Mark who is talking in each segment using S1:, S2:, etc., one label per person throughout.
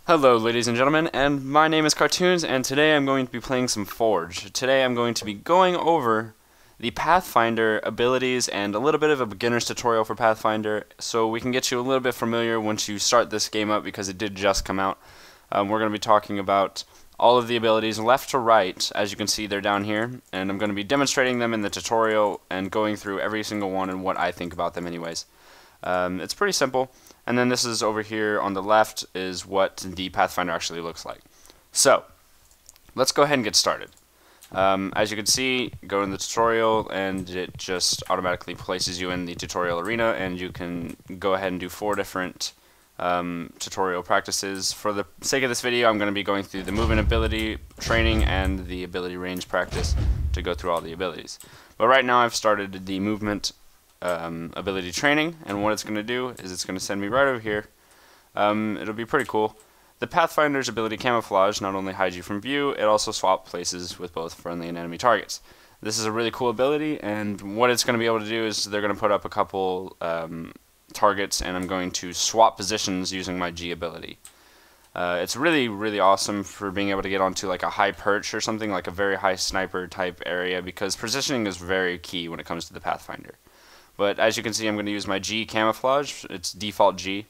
S1: Hello ladies and gentlemen, and my name is Cartoonz, and today I'm going to be playing some Forge. Today I'm going to be going over the Pathfinder abilities and a little bit of a beginner's tutorial for Pathfinder, so we can get you a little bit familiar once you start this game up, because it did just come out. We're going to be talking about all of the abilities left to right. As you can see, they're down here, and I'm going to be demonstrating them in the tutorial and going through every single one and what I think about them anyways. It's pretty simple. And then this is over here on the left is what the Pathfinder actually looks like. So, let's go ahead and get started. As you can see, go in the tutorial and it just automatically places you in the tutorial arena, and you can go ahead and do 4 different tutorial practices. For the sake of this video, I'm going to be going through the movement ability training and the ability range practice to go through all the abilities. But right now I've started the movement ability training, and what it's going to do is it's going to send me right over here. It'll be pretty cool. The Pathfinder's ability camouflage not only hides you from view, it also swaps places with both friendly and enemy targets. This is a really cool ability, and what it's going to be able to do is they're going to put up a couple targets, and I'm going to swap positions using my G ability. It's really awesome for being able to get onto like a high perch or something, like a very high sniper type area, because positioning is very key when it comes to the Pathfinder. But as you can see, I'm going to use my G camouflage. It's default G.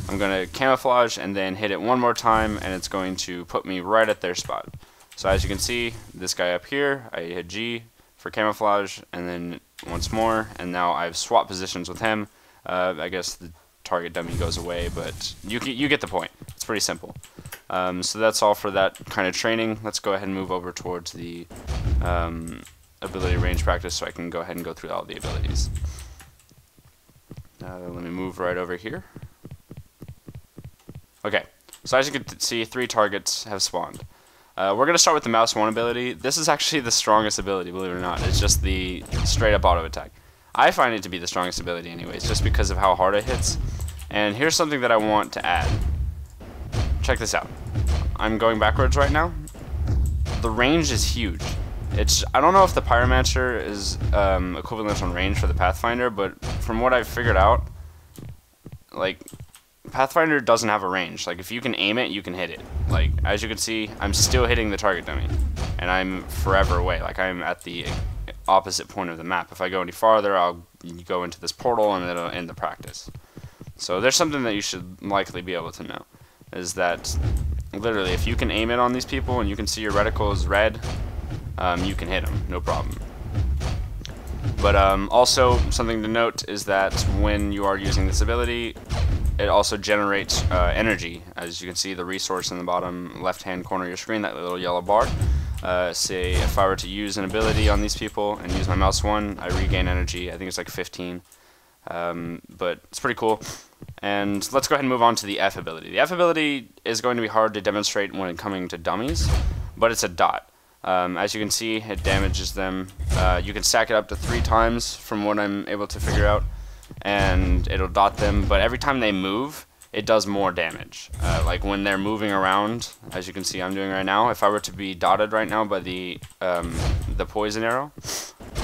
S1: I'm going to camouflage and then hit it one more time, and it's going to put me right at their spot. So as you can see, this guy up here, I hit G for camouflage, and then once more, and now I've swapped positions with him. I guess the target dummy goes away, but you get the point. It's pretty simple. So that's all for that kind of training. Let's go ahead and move over towards the ability range practice so I can go ahead and go through all the abilities. Let me move right over here. Okay, so as you can see, 3 targets have spawned. We're going to start with the mouse 1 ability. This is actually the strongest ability, believe it or not. It's just the straight up auto attack. I find it to be the strongest ability anyways, just because of how hard it hits. And here's something that I want to add. Check this out. I'm going backwards right now. The range is huge. I don't know if the Pyromancer is equivalent on range for the Pathfinder, but from what I've figured out, like, Pathfinder doesn't have a range. Like, if you can aim it, you can hit it. Like, as you can see, I'm still hitting the target dummy, and I'm forever away. Like, I'm at the opposite point of the map. If I go any farther, I'll go into this portal, and it'll end the practice. So there's something that you should likely be able to know, is that literally, if you can aim it on these people, and you can see your reticle is red, you can hit them, no problem. But also, something to note is that when you are using this ability, it also generates energy. As you can see, the resource in the bottom left-hand corner of your screen, that little yellow bar. Say, if I were to use an ability on these people and use my mouse 1, I regain energy. I think it's like 15. But it's pretty cool. And let's go ahead and move on to the F ability. The F ability is going to be hard to demonstrate when coming to dummies, but it's a dot. As you can see, it damages them. You can stack it up to 3 times from what I'm able to figure out, and it'll dot them, but every time they move, it does more damage. Like when they're moving around, as you can see I'm doing right now, if I were to be dotted right now by the poison arrow,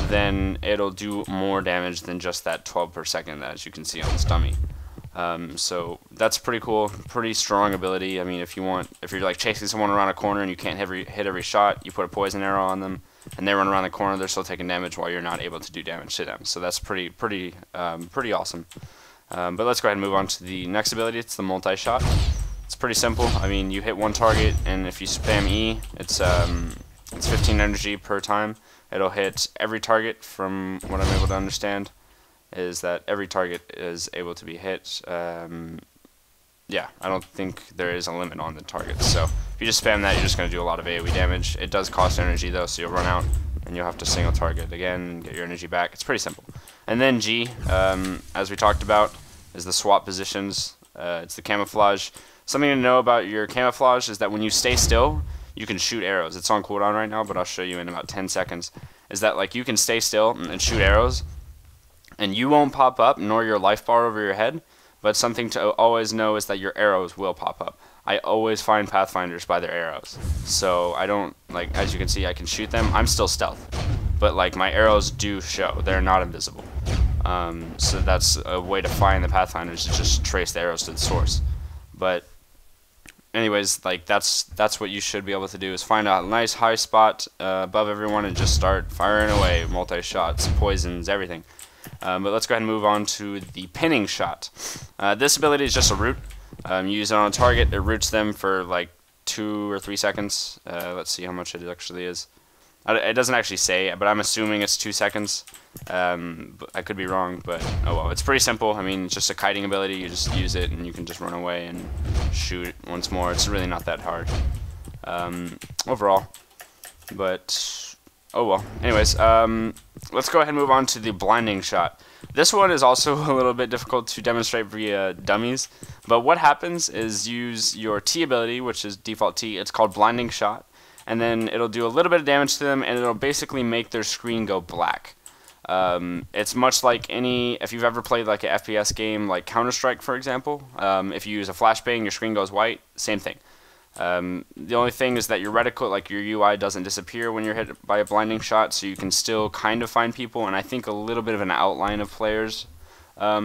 S1: then it'll do more damage than just that 12 per second, as you can see on this dummy. So that's pretty cool, pretty strong ability. I mean, if you're like chasing someone around a corner and you can't hit every shot, you put a poison arrow on them, and they run around the corner, they're still taking damage while you're not able to do damage to them. So that's pretty awesome. But let's go ahead and move on to the next ability. It's the multi-shot. It's pretty simple. I mean, you hit one target, and if you spam E, it's 15 energy per time. It'll hit every target, from what I'm able to understand. Is that every target is able to be hit. Yeah, I don't think there is a limit on the targets. So if you just spam that, you're just going to do a lot of AoE damage. It does cost energy though, so you'll run out and you'll have to single target again and get your energy back. It's pretty simple. And then G, as we talked about, is the swap positions. It's the camouflage. Something to know about your camouflage is that when you stay still, you can shoot arrows. It's on cooldown right now, but I'll show you in about 10 seconds. Is that like you can stay still and shoot arrows, and you won't pop up, nor your life bar over your head, but something to always know is that your arrows will pop up. I always find Pathfinders by their arrows. So I don't, like, as you can see, I can shoot them. I'm still stealth, but like my arrows do show. They're not invisible. So that's a way to find the Pathfinders, to just trace the arrows to the source. But anyways, like that's what you should be able to do, is find a nice high spot above everyone and just start firing away, multi-shots, poisons, everything. But let's go ahead and move on to the pinning shot. This ability is just a root. You use it on a target, it roots them for like 2 or 3 seconds. Let's see how much it actually is. It doesn't actually say, but I'm assuming it's 2 seconds. But I could be wrong, but oh well. It's pretty simple. I mean, it's just a kiting ability. You just use it, and you can just run away and shoot once more. It's really not that hard overall. But oh well. Anyways, let's go ahead and move on to the blinding shot. This one is also a little bit difficult to demonstrate via dummies. But what happens is use your T ability, which is default T. It's called blinding shot. And then it'll do a little bit of damage to them, and it'll basically make their screen go black. It's much like if you've ever played like an FPS game like Counter-Strike, for example. If you use a flashbang, your screen goes white. Same thing. The only thing is that your reticle, like your UI, doesn't disappear when you're hit by a blinding shot, so you can still kind of find people, and I think a little bit of an outline of players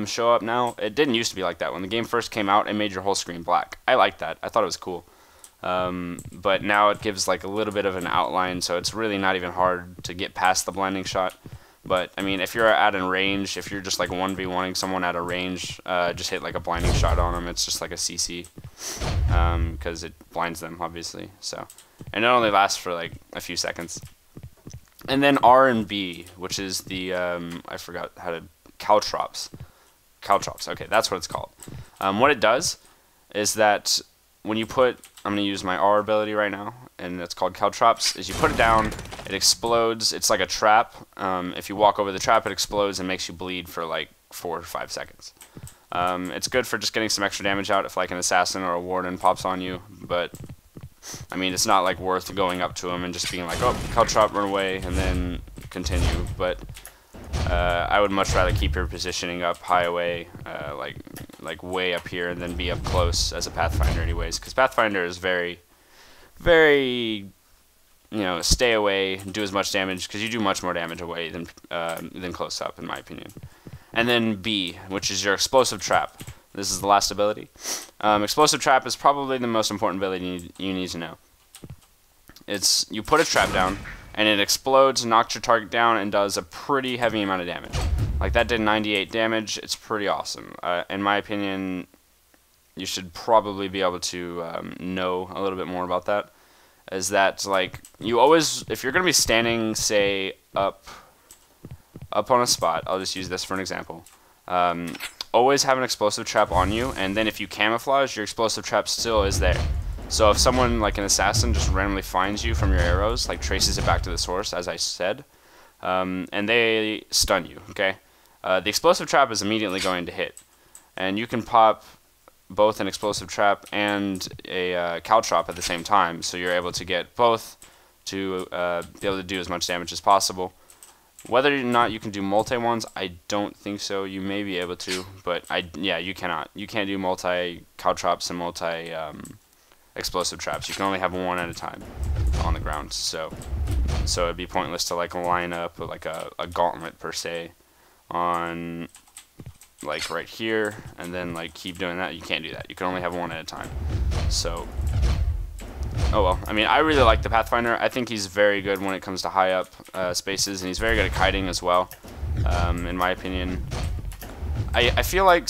S1: show up now. It didn't used to be like that. When the game first came out, it made your whole screen black. I liked that. I thought it was cool. But now it gives like a little bit of an outline, so it's really not even hard to get past the blinding shot. But I mean, if you're at a range, if you're just like 1v1ing someone at a range, just hit like a blinding shot on them. It's just like a CC, because it blinds them, obviously. So, and it only lasts for like a few seconds. And then R and B, which is the I forgot how to caltrops. Caltrops. Okay, that's what it's called. What it does is that when you put, I'm going to use my R ability right now, and it's called caltrops, is you put it down, it explodes, it's like a trap. If you walk over the trap, it explodes and makes you bleed for like 4 or 5 seconds. It's good for just getting some extra damage out if like an assassin or a warden pops on you, but I mean, it's not like worth going up to him and just being like, oh, caltrop, run away, and then continue. But I would much rather keep your positioning up high away, like way up here, and then be up close as a Pathfinder anyways, because Pathfinder is very, you know, stay away, do as much damage, because you do much more damage away than close up, in my opinion. And then B, which is your explosive trap. This is the last ability. Explosive trap is probably the most important ability you need to know. It's, you put a trap down, and it explodes, knocks your target down, and does a pretty heavy amount of damage. Like, that did 98 damage. It's pretty awesome. In my opinion, you should probably be able to know a little bit more about that. Is that, like, you always, if you're going to be standing, say, up on a spot, I'll just use this for an example, always have an explosive trap on you, and then if you camouflage, your explosive trap still is there. So if someone, like an assassin, just randomly finds you from your arrows, like traces it back to the source, as I said, and they stun you, okay? The explosive trap is immediately going to hit. And you can pop both an explosive trap and a caltrop at the same time, so you're able to get both to be able to do as much damage as possible. Whether or not you can do multi-ones, I don't think so. You may be able to, but yeah, you cannot. You can't do multi-caltrops and multi explosive traps. You can only have one at a time on the ground, so it'd be pointless to like line up like a gauntlet per se on like right here and then like keep doing that. You can't do that. You can only have one at a time. So oh well. I mean, I really like the Pathfinder. I think he's very good when it comes to high up spaces, and he's very good at kiting as well, in my opinion. I feel like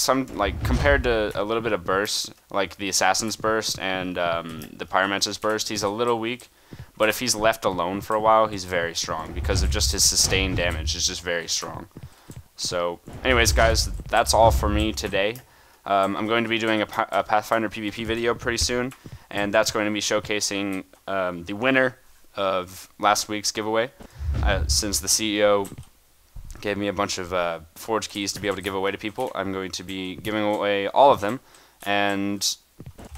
S1: compared to a little bit of burst, like the Assassin's burst and the Pyromancer's burst, he's a little weak. But if he's left alone for a while, he's very strong because of just his sustained damage is just very strong. So, anyways, guys, that's all for me today. I'm going to be doing a Pathfinder PvP video pretty soon, and that's going to be showcasing the winner of last week's giveaway. Since the CEO gave me a bunch of forge keys to be able to give away to people, I'm going to be giving away all of them, and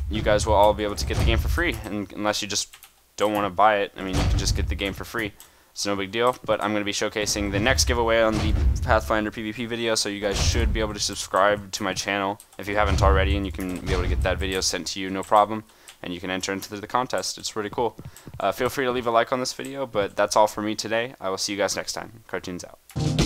S1: you guys will all be able to get the game for free. And unless you just don't want to buy it, I mean, you can just get the game for free. It's no big deal, but I'm going to be showcasing the next giveaway on the Pathfinder PvP video, so you guys should be able to subscribe to my channel if you haven't already, and you can be able to get that video sent to you, no problem, and you can enter into the contest. It's pretty cool. Feel free to leave a like on this video, but that's all for me today. I will see you guys next time. Cartoonz out.